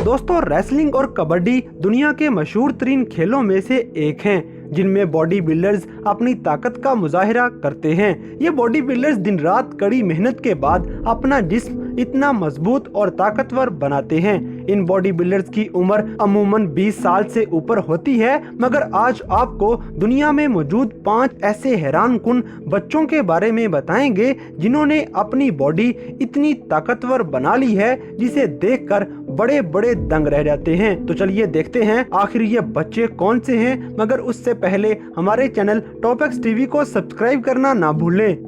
दोस्तों रेसलिंग और कबड्डी दुनिया के मशहूर तरीन खेलों में से एक हैं, जिनमें बॉडी बिल्डर्स अपनी ताकत का मुजाहिरा करते हैं। ये बॉडी बिल्डर्स दिन रात कड़ी मेहनत के बाद अपना जिस्म इतना मजबूत और ताकतवर बनाते हैं। इन बॉडी बिल्डर्स की उम्र अमूमन 20 साल से ऊपर होती है, मगर आज आपको दुनिया में मौजूद 5 ऐसे हैरानकुन बच्चों के बारे में बताएंगे जिन्होंने अपनी बॉडी इतनी ताकतवर बना ली है जिसे देखकर बड़े बड़े दंग रह जाते हैं। तो चलिए देखते हैं आखिर ये बच्चे कौन से हैं, मगर उससे पहले हमारे चैनल टॉपएक्स टीवी को सब्सक्राइब करना ना भूलें।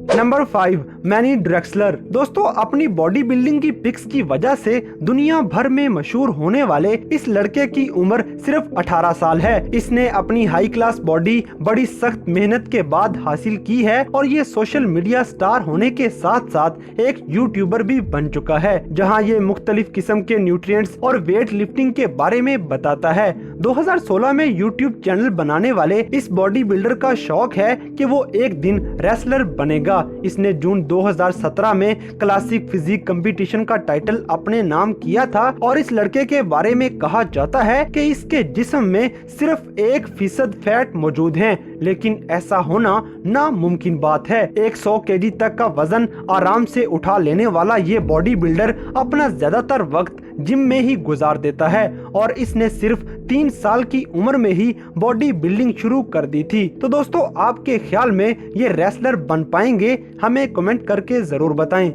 Number 5, many Drexler. दोस्तों अपनी बॉडी बिल्डिंग की पिक्स की वजह से दुनिया भर में मशहूर होने वाले इस लड़के की उम्र सिर्फ 18 साल है। इसने अपनी हाई क्लास बॉडी बड़ी सख्त मेहनत के बाद हासिल की है और ये सोशल मीडिया स्टार होने के साथ साथ एक यूट्यूबर भी बन चुका है, जहां ये मुख्तलिफ किस्म के न्यूट्रिएंट्स और वेट लिफ्टिंग के बारे में बताता है। 2016 में यूट्यूब चैनल बनाने वाले इस बॉडी बिल्डर का शौक है कि वो एक दिन रेसलर बनेगा। इसने जून 2017 में क्लासिक फिजिक कंपटीशन का टाइटल अपने नाम किया था और इस लड़के के बारे में कहा जाता है कि इसके जिस्म में सिर्फ 1% फैट मौजूद है, लेकिन ऐसा होना नामुमकिन बात है। 100 केजी तक का वजन आराम से उठा लेने वाला ये बॉडी बिल्डर अपना ज्यादातर वक्त जिम में ही गुजार देता है और इसने सिर्फ 3 साल की उम्र में ही बॉडी बिल्डिंग शुरू कर दी थी। तो दोस्तों आपके ख्याल में ये रेसलर बन पाएंगे? हमें कमेंट करके जरूर बताएं।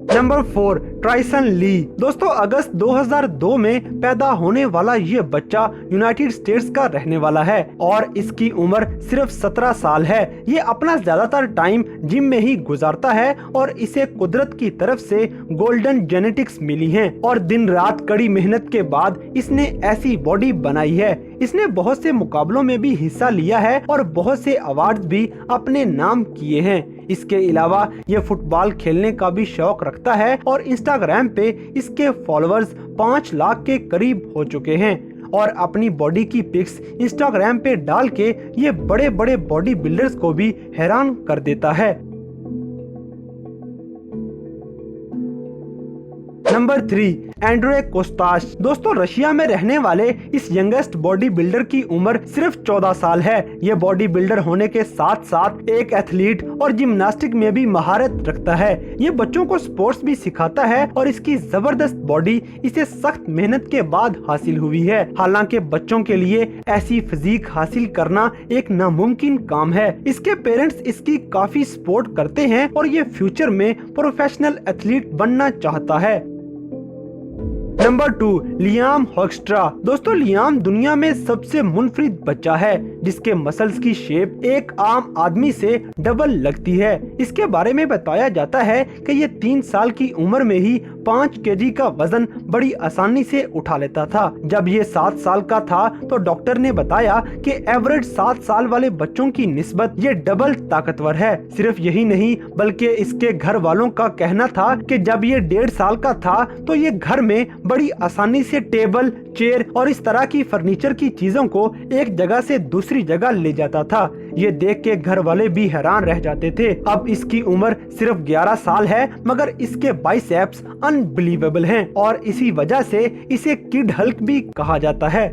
नंबर 4, टायसन ली। दोस्तों अगस्त 2002 में पैदा होने वाला ये बच्चा यूनाइटेड स्टेट्स का रहने वाला है और इसकी उम्र सिर्फ 17 साल है। ये अपना ज्यादातर टाइम जिम में ही गुजारता है और इसे कुदरत की तरफ से गोल्डन जेनेटिक्स मिली है और दिन रात कड़ी मेहनत के बाद इसने ऐसी बॉडी बनाई है। इसने बहुत से मुकाबलों में भी हिस्सा लिया है और बहुत से अवार्ड भी अपने नाम किए हैं। इसके अलावा ये फुटबॉल खेलने का भी शौक रखता है और इंस्टाग्राम पे इसके फॉलोअर्स 5 लाख के करीब हो चुके हैं और अपनी बॉडी की पिक्स इंस्टाग्राम पे डाल के ये बड़े बड़े बॉडी बिल्डर्स को भी हैरान कर देता है। Number 3, Andrei Costache. दोस्तों रशिया में रहने वाले इस यंगेस्ट बॉडी बिल्डर की उम्र सिर्फ 14 साल है। ये बॉडी बिल्डर होने के साथ साथ एक एथलीट और जिम्नास्टिक में भी महारत रखता है। ये बच्चों को स्पोर्ट्स भी सिखाता है और इसकी जबरदस्त बॉडी इसे सख्त मेहनत के बाद हासिल हुई है। हालांकि बच्चों के लिए ऐसी फिजिक हासिल करना एक नामुमकिन काम है। इसके पेरेंट्स इसकी काफी सपोर्ट करते हैं और ये फ्यूचर में प्रोफेशनल एथलीट बनना चाहता है। Number 2, Liam Hoekstra. दोस्तों लियाम दुनिया में सबसे मुनफरिद बच्चा है जिसके मसल्स की शेप एक आम आदमी से डबल लगती है। इसके बारे में बताया जाता है कि ये 3 साल की उम्र में ही 5 केजी का वजन बड़ी आसानी से उठा लेता था। जब ये 7 साल का था तो डॉक्टर ने बताया कि एवरेज 7 साल वाले बच्चों की निस्बत ये डबल ताकतवर है। सिर्फ यही नहीं बल्कि इसके घर वालों का कहना था कि जब ये 1.5 साल का था तो ये घर में बड़ी आसानी से टेबल, चेयर और इस तरह की फर्नीचर की चीजों को एक जगह से दूसरी जगह ले जाता था। ये देख के घर वाले भी हैरान रह जाते थे। अब इसकी उम्र सिर्फ 11 साल है, मगर इसके बाइसेप्स अनबिलीवेबल हैं और इसी वजह से इसे किड हल्क भी कहा जाता है।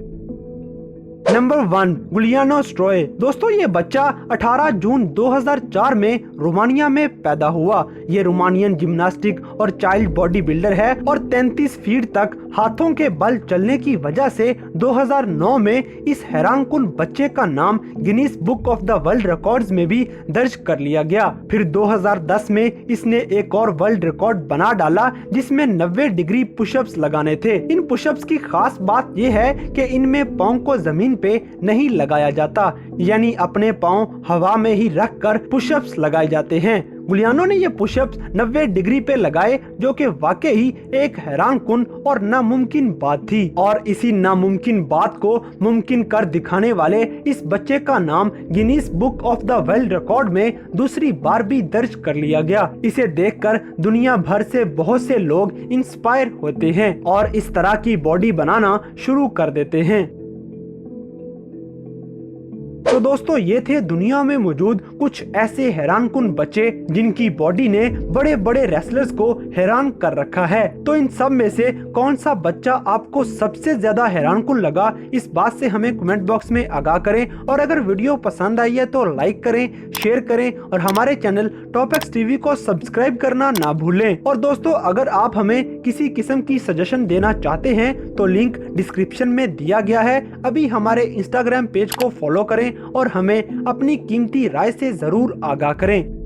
नंबर 1, गुलियानो स्ट्रोए। दोस्तों ये बच्चा 18 जून 2004 में रोमानिया में पैदा हुआ। ये रोमानियन जिम्नास्टिक और चाइल्ड बॉडी बिल्डर है और 33 फीट तक हाथों के बल चलने की वजह से 2009 में इस हैरानकुन बच्चे का नाम Guinness book of the world records में भी दर्ज कर लिया गया। फिर 2010 में इसने एक और वर्ल्ड रिकॉर्ड बना डाला जिसमें 90 डिग्री पुशअप्स लगाने थे। इन पुशअप्स की खास बात यह है कि इनमें पाँव को जमीन पे नहीं लगाया जाता, यानी अपने पाँव हवा में ही रखकर पुशअप्स लगाए जाते हैं। गुलियानो ने ये पुशअप्स 90 डिग्री पे लगाए, जो कि वाकई ही एक हैरानकुन और नामुमकिन बात थी और इसी नामुमकिन बात को मुमकिन कर दिखाने वाले इस बच्चे का नाम Guinness book of the world record में दूसरी बार भी दर्ज कर लिया गया। इसे देखकर दुनिया भर से बहुत से लोग इंस्पायर होते हैं और इस तरह की बॉडी बनाना शुरू कर देते हैं। तो तो दोस्तों ये थे दुनिया में मौजूद कुछ ऐसे हैरानकुन बच्चे जिनकी बॉडी ने बड़े बड़े रेसलर्स को हैरान कर रखा है। तो इन सब में से कौन सा बच्चा आपको सबसे ज्यादा हैरानकुन लगा, इस बात से हमें कमेंट बॉक्स में आगाह करें। और अगर वीडियो पसंद आई है तो लाइक करें, शेयर करें और हमारे चैनल टॉप एक्स टीवी को सब्सक्राइब करना ना भूलें। और दोस्तों अगर आप हमें किसी किस्म की सजेशन देना चाहते हैं तो लिंक डिस्क्रिप्शन में दिया गया है। अभी हमारे इंस्टाग्राम पेज को फॉलो करें और हमें अपनी कीमती राय से जरूर आगाह करें।